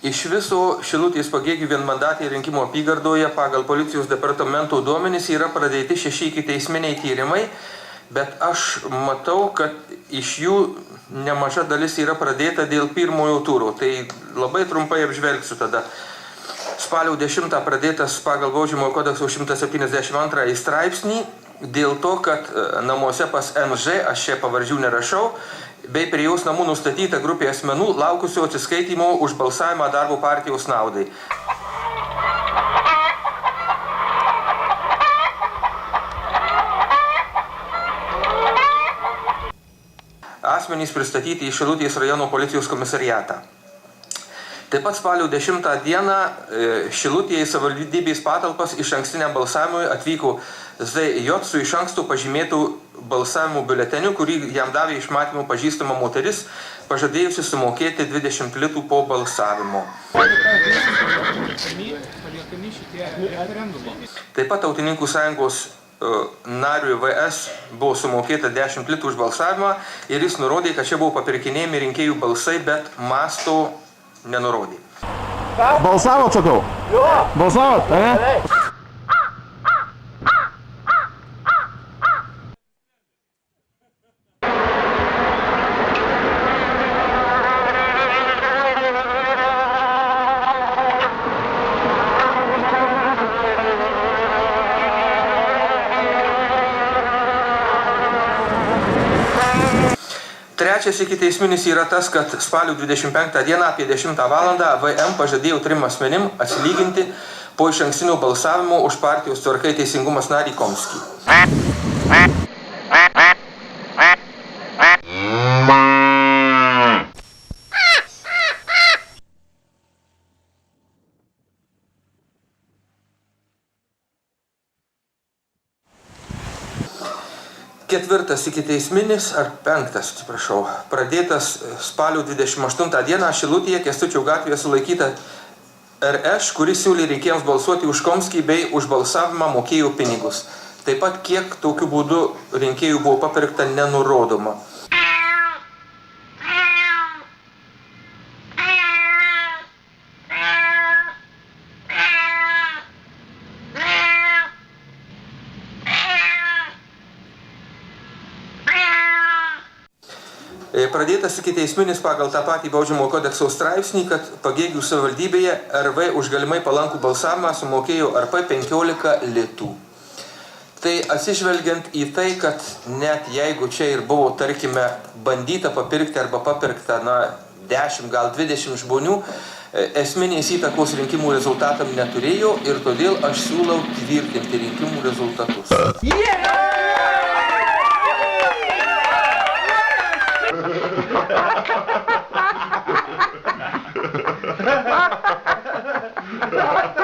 Iš viso Šilutės Pagėgių vienmandatėje rinkimų apygardoje pagal policijos departamento duomenys yra pradėti 6 ikiteisminiai tyrimai, bet aš matau, kad iš jų nemaža dalis yra pradėta dėl pirmojo turo. Tai labai trumpai apžvelgsiu tada. Spalio 10 pradėtas pagal Baudžiamojo kodekso 172 straipsnį dėl to, kad namuose pas NŽ, aš čia pavardžių nerašau, bei prie jos namų nustatyta grupė asmenų laukusio atsiskaitimo už balsavimą darbo partijos naudai. Asmenys pristatyti į Šilutės rajono policijos komisariatą. Taip pat spalio 10 dieną Šilutėje savivaldybės patalpas išankstiniam balsavimui atvyko ZJ su iš anksto pažymėtų balsavimo biuleteniu, kurį jam davė iš matymo pažįstama moteris, pažadėjusi sumokėti 20 litų po balsavimo. Taip pat Tautininkų sąjungos nariui VS buvo sumokėta 10 litų už balsavimą ir jis nurodė, kad čia buvo papirkinėjami rinkėjų balsai, bet masto nenurodė. Balsavot, sakau? Jo. Balsavot, ne? Trečias ikiteisminis yra tas, kad spalio 25 dieną apie 10 valandą VM pažadėjo 3 asmenim atsilyginti po išankstinio balsavimo už partijos Tvarka ir Teisingumas narį Komskį. Ketvirtas ikiteisminis, ar penktas, atsiprašau, pradėtas spalio 28 dieną Šilutėje Kęstučio gatvėje sulaikyta RŠ, kuris siūlė rinkėjams balsuoti už Komskį bei už balsavimą mokėjo pinigus. Taip pat kiek tokiu būdu rinkėjų buvo papirkta nenurodoma. Pradėtas ikiteisminis pagal tą patį Baudžiamojo kodekso straipsnį, kad Pagėgių savivaldybėje RV už galimai palankų balsavimą sumokėjo RP 15 litų. Tai atsižvelgiant į tai, kad net jeigu čia ir buvo, tarkime, bandyta papirkti arba papirkta 10, gal 20 žmonių, esminės įtakos rinkimų rezultatam neturėjo ir todėl aš siūlau tvirtinti rinkimų rezultatus. Ha ha ha ha!